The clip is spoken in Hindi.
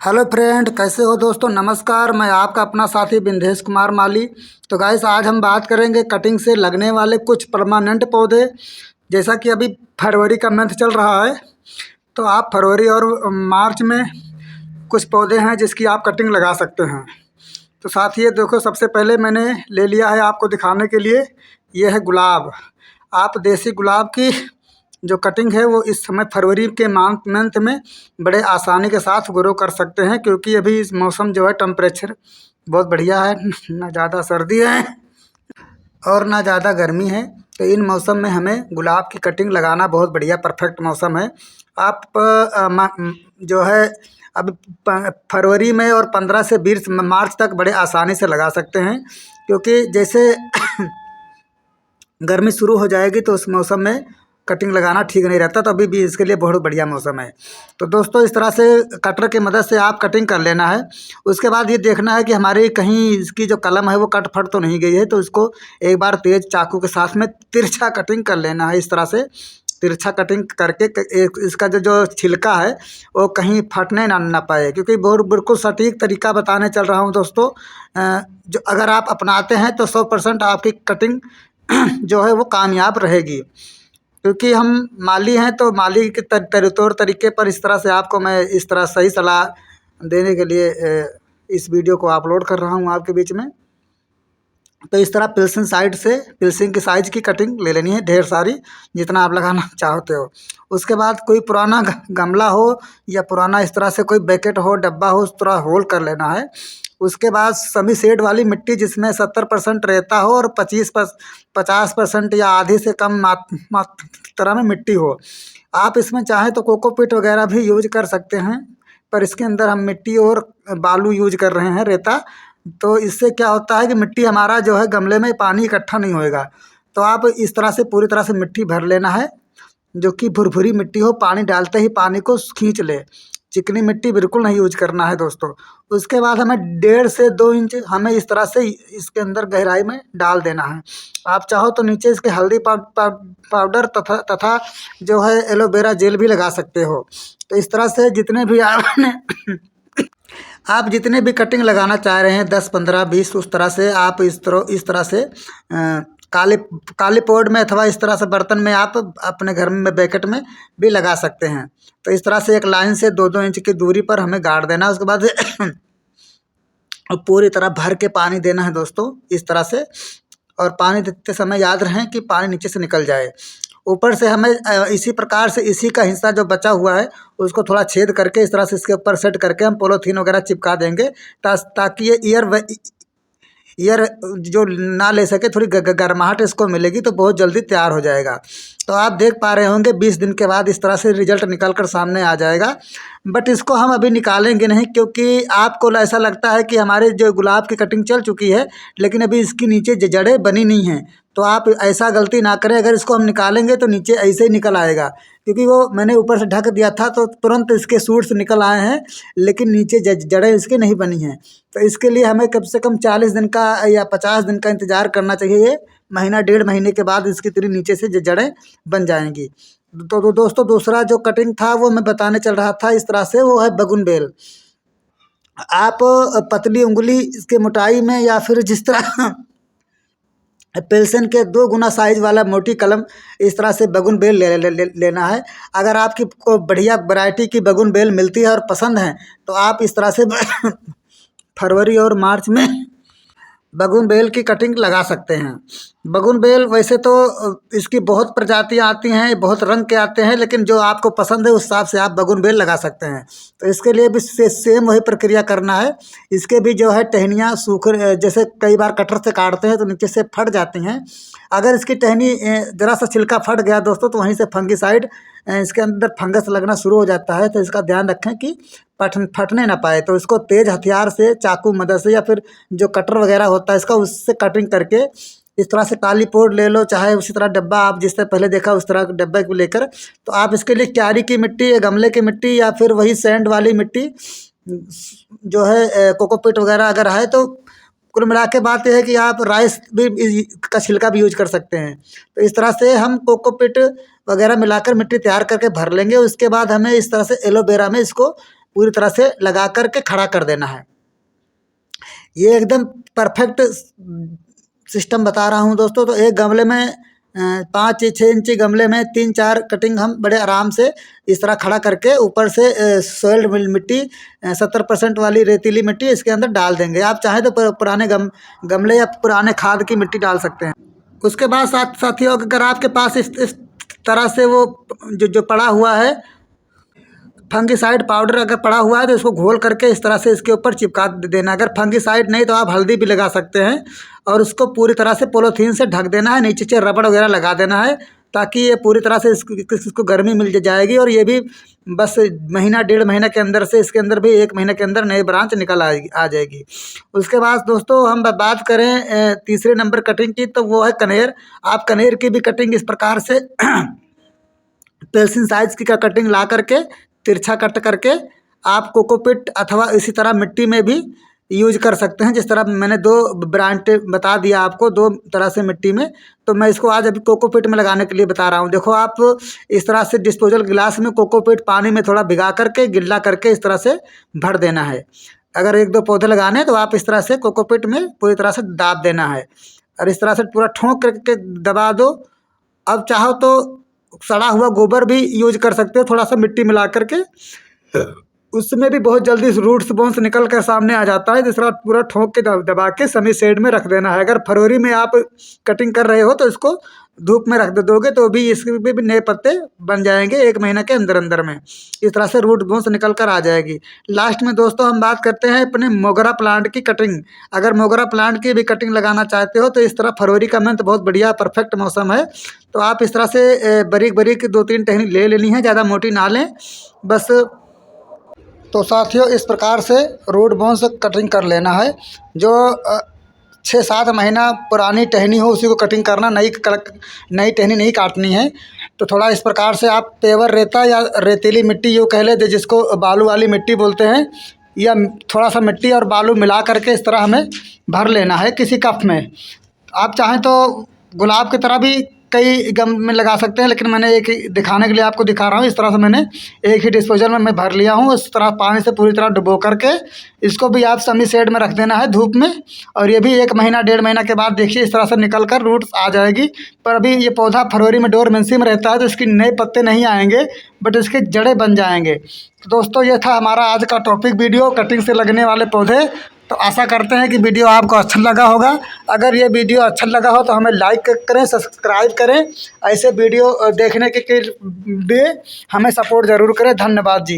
हेलो फ्रेंड, कैसे हो दोस्तों। नमस्कार, मैं आपका अपना साथी बिंदेश कुमार माली। तो गाइस, आज हम बात करेंगे कटिंग से लगने वाले कुछ परमानेंट पौधे। जैसा कि अभी फरवरी का मंथ चल रहा है, तो आप फरवरी और मार्च में कुछ पौधे हैं जिसकी आप कटिंग लगा सकते हैं। तो साथ ही ये देखो, सबसे पहले मैंने ले लिया है आपको दिखाने के लिए, ये है गुलाब। आप देसी गुलाब की जो कटिंग है वो इस समय फरवरी के मंथ में बड़े आसानी के साथ ग्रो कर सकते हैं, क्योंकि अभी इस मौसम जो है टेम्परेचर बहुत बढ़िया है। ना ज़्यादा सर्दी है और ना ज़्यादा गर्मी है। तो इन मौसम में हमें गुलाब की कटिंग लगाना बहुत बढ़िया परफेक्ट मौसम है। आप जो है अब फरवरी में और 15 से 20 मार्च तक बड़े आसानी से लगा सकते हैं, क्योंकि जैसे गर्मी शुरू हो जाएगी तो उस मौसम में कटिंग लगाना ठीक नहीं रहता। तो अभी भी इसके लिए बहुत बढ़िया मौसम है। तो दोस्तों, इस तरह से कटर की मदद से आप कटिंग कर लेना है। उसके बाद ये देखना है कि हमारी कहीं इसकी जो कलम है वो कट फट तो नहीं गई है। तो इसको एक बार तेज चाकू के साथ में तिरछा कटिंग कर लेना है। इस तरह से तिरछा कटिंग करके इसका जो छिलका है वो कहीं फटने ना पाए, क्योंकि बहुत बिल्कुल सटीक तरीका बताने चल रहा हूँ दोस्तों। जो अगर आप अपनाते हैं तो 100% आपकी कटिंग जो है वो कामयाब रहेगी। क्योंकि हम माली हैं, तो माली के तौर तरीके पर इस तरह से आपको मैं इस तरह सही सलाह देने के लिए इस वीडियो को अपलोड कर रहा हूँ आपके बीच में। तो इस तरह पिल्सिंग साइड से पिल्सिंग की साइज की कटिंग ले लेनी है, ढेर सारी, जितना आप लगाना चाहते हो। उसके बाद कोई पुराना गमला हो या पुराना इस तरह से कोई बैकेट हो, डब्बा हो, उस तरह होल कर लेना है। उसके बाद समी सेड वाली मिट्टी जिसमें 70% रेता हो और 50% या आधी से कम मात्रा में मिट्टी हो। आप इसमें चाहें तो कोकोपीट वगैरह भी यूज कर सकते हैं, पर इसके अंदर हम मिट्टी और बालू यूज कर रहे हैं, रेता। तो इससे क्या होता है कि मिट्टी हमारा जो है गमले में पानी इकट्ठा नहीं होएगा। तो आप इस तरह से पूरी तरह से मिट्टी भर लेना है, जो कि भुरभुरी मिट्टी हो, पानी डालते ही पानी को खींच ले। चिकनी मिट्टी बिल्कुल नहीं यूज करना है दोस्तों। उसके बाद हमें 1.5 से 2 इंच हमें इस तरह से इसके अंदर गहराई में डाल देना है। आप चाहो तो नीचे इसके हल्दी पाउडर तथा जो है एलोवेरा जेल भी लगा सकते हो। तो इस तरह से जितने भी आपने आप जितने भी कटिंग लगाना चाह रहे हैं, 10, 15, 20, उस तरह से आप इस तरह से काले काले पॉट में अथवा इस तरह से बर्तन में आप अपने घर में बैकेट में भी लगा सकते हैं। तो इस तरह से एक लाइन से 2-2 इंच की दूरी पर हमें गाड़ देना है। उसके बाद पूरी तरह भर के पानी देना है दोस्तों, इस तरह से। और पानी देते समय याद रहें कि पानी नीचे से निकल जाए। ऊपर से हमें इसी प्रकार से इसी का हिस्सा जो बचा हुआ है उसको थोड़ा छेद करके इस तरह से इसके ऊपर सेट करके हम पॉलीथीन वगैरह चिपका देंगे, ताकि ये ईयर जो ना ले सके, थोड़ी गर्माहट इसको मिलेगी, तो बहुत जल्दी तैयार हो जाएगा। तो आप देख पा रहे होंगे 20 दिन के बाद इस तरह से रिजल्ट निकल कर सामने आ जाएगा। बट इसको हम अभी निकालेंगे नहीं, क्योंकि आपको ऐसा लगता है कि हमारे जो गुलाब की कटिंग चल चुकी है, लेकिन अभी इसकी नीचे जड़ें बनी नहीं हैं। तो आप ऐसा गलती ना करें। अगर इसको हम निकालेंगे तो नीचे ऐसे ही निकल आएगा, क्योंकि वो मैंने ऊपर से ढक दिया था तो तुरंत इसके सूट्स निकल आए हैं, लेकिन नीचे जड़ें इसकी नहीं बनी हैं। तो इसके लिए हमें कम से कम 40 दिन का या 50 दिन का इंतज़ार करना चाहिए। महीना 1.5 महीने के बाद इसकी पूरी नीचे से जड़ें बन जाएंगी। तो दोस्तों, दूसरा जो कटिंग था वो मैं बताने चल रहा था इस तरह से, वो है बगुनबेल। आप पतली उंगली इसके मोटाई में या फिर जिस तरह पेल्सन के 2 गुना साइज वाला मोटी कलम इस तरह से बगुन बेल लेना है। अगर आपकी को बढ़िया वैरायटी की बगुन बेल मिलती है और पसंद है, तो आप इस तरह से फरवरी और मार्च में बगुन बेल की कटिंग लगा सकते हैं। बगुन बेल वैसे तो इसकी बहुत प्रजातियां आती हैं, बहुत रंग के आते हैं, लेकिन जो आपको पसंद है उस हिसाब से आप बगुन बेल लगा सकते हैं। तो इसके लिए भी सेम वही प्रक्रिया करना है। इसके भी जो है टहनियाँ सूख, जैसे कई बार कटर से काटते हैं तो नीचे से फट जाती हैं। अगर इसकी टहनी ज़रा सा छिलका फट गया दोस्तों, तो वहीं से फंगिसाइड इसके अंदर फंगस लगना शुरू हो जाता है। तो इसका ध्यान रखें कि फटने ना पाए। तो इसको तेज़ हथियार से, चाकू मदद से, या फिर जो कटर वगैरह होता है इसका, उससे कटिंग करके इस तरह से काली पोड ले लो, चाहे उसी तरह डब्बा आप जिससे पहले देखा उस तरह डब्बे को लेकर। तो आप इसके लिए क्यारी की मिट्टी या गमले की मिट्टी या फिर वही सैंड वाली मिट्टी जो है कोकोपीट वगैरह अगर है, तो कुल मिला के बात यह है कि आप राइस भी का छिलका भी यूज कर सकते हैं। तो इस तरह से हम कोकोपीट वगैरह मिलाकर मिट्टी तैयार करके भर लेंगे। उसके बाद हमें इस तरह से एलोवेरा में इसको पूरी तरह से लगा करके खड़ा कर देना है। ये एकदम परफेक्ट सिस्टम बता रहा हूँ दोस्तों। तो एक गमले में 5-6 इंची गमले में 3-4 कटिंग हम बड़े आराम से इस तरह खड़ा करके ऊपर से सॉइल्ड मिट्टी 70% वाली रेतीली मिट्टी इसके अंदर डाल देंगे। आप चाहें तो पुराने गमले या पुराने खाद की मिट्टी डाल सकते हैं। उसके बाद साथियों, अगर आपके पास इस तरह से वो जो पड़ा हुआ है फंगिसाइड पाउडर अगर पड़ा हुआ है तो इसको घोल करके इस तरह से इसके ऊपर चिपका देना। अगर फंगिसाइड नहीं तो आप हल्दी भी लगा सकते हैं और उसको पूरी तरह से पॉलीथीन से ढक देना है। नीचे से रबड़ वगैरह लगा देना है ताकि ये पूरी तरह से इसको गर्मी मिल जाएगी और ये भी बस महीना 1.5 महीना के अंदर से इसके अंदर भी 1 महीने के अंदर नई ब्रांच निकल आ जाएगी। उसके बाद दोस्तों हम बात करें तीसरे नंबर कटिंग की, तो वो है कनेर। आप कनेर की भी कटिंग इस प्रकार से पेंसिल साइज की कटिंग ला करके तिरछा कट करके आप कोकोपीट अथवा इसी तरह मिट्टी में भी यूज कर सकते हैं। जिस तरह मैंने 2 ब्रांड बता दिया आपको 2 तरह से मिट्टी में, तो मैं इसको आज अभी कोकोपीट में लगाने के लिए बता रहा हूँ। देखो आप इस तरह से डिस्पोजल गिलास में कोकोपीट पानी में थोड़ा भिगा करके गिल्ला करके इस तरह से भर देना है। अगर 1-2 पौधे लगाने हैं तो आप इस तरह से कोकोपीट में पूरी तरह से दाब देना है और इस तरह से पूरा ठोक करके दबा दो। अब चाहो तो सड़ा हुआ गोबर भी यूज कर सकते हो, थोड़ा सा मिट्टी मिला करके, उसमें भी बहुत जल्दी रूट्स बोन्स निकल कर सामने आ जाता है। जिस तरह पूरा ठोक के दबा के सनी शेड में रख देना है। अगर फरवरी में आप कटिंग कर रहे हो तो इसको धूप में रख दोगे तो भी इसके भी नए पत्ते बन जाएंगे 1 महीना के अंदर अंदर में। इस तरह से रूट बोन्स निकल कर आ जाएगी। लास्ट में दोस्तों हम बात करते हैं अपने मोगरा प्लांट की कटिंग। अगर मोगरा प्लांट की भी कटिंग लगाना चाहते हो तो इस तरह फरवरी का मंथ बहुत बढ़िया परफेक्ट मौसम है। तो आप इस तरह से बारीक बारीक 2-3 टहनी ले लेनी है, ज़्यादा मोटी ना लें बस। तो साथियों इस प्रकार से रूट बोन्स कटिंग कर लेना है। जो 6-7 महीना पुरानी टहनी हो उसी को कटिंग करना, नई टहनी नहीं काटनी है। तो थोड़ा इस प्रकार से आप पेवर रेता या रेतीली मिट्टी यूँ कह लेते जिसको बालू वाली मिट्टी बोलते हैं, या थोड़ा सा मिट्टी और बालू मिला करके इस तरह हमें भर लेना है किसी कप में। आप चाहें तो गुलाब की तरह भी कई गम में लगा सकते हैं, लेकिन मैंने एक ही दिखाने के लिए आपको दिखा रहा हूँ। इस तरह से मैंने एक ही डिस्पोजल में मैं भर लिया हूँ। इस तरह पानी से पूरी तरह डुबो करके इसको भी आप समी शेड में रख देना है धूप में, और ये भी 1 महीना 1.5 महीना के बाद देखिए इस तरह से निकल कर रूट्स आ जाएगी। पर अभी ये पौधा फरवरी में डोरमेंसी में रहता है तो इसके नए पत्ते नहीं आएंगे, बट इसके जड़ें बन जाएंगे। तो दोस्तों ये था हमारा आज का टॉपिक वीडियो, कटिंग से लगने वाले पौधे। तो आशा करते हैं कि वीडियो आपको अच्छा लगा होगा। अगर ये वीडियो अच्छा लगा हो तो हमें लाइक करें, सब्सक्राइब करें। ऐसे वीडियो देखने के लिए हमें सपोर्ट ज़रूर करें। धन्यवाद जी।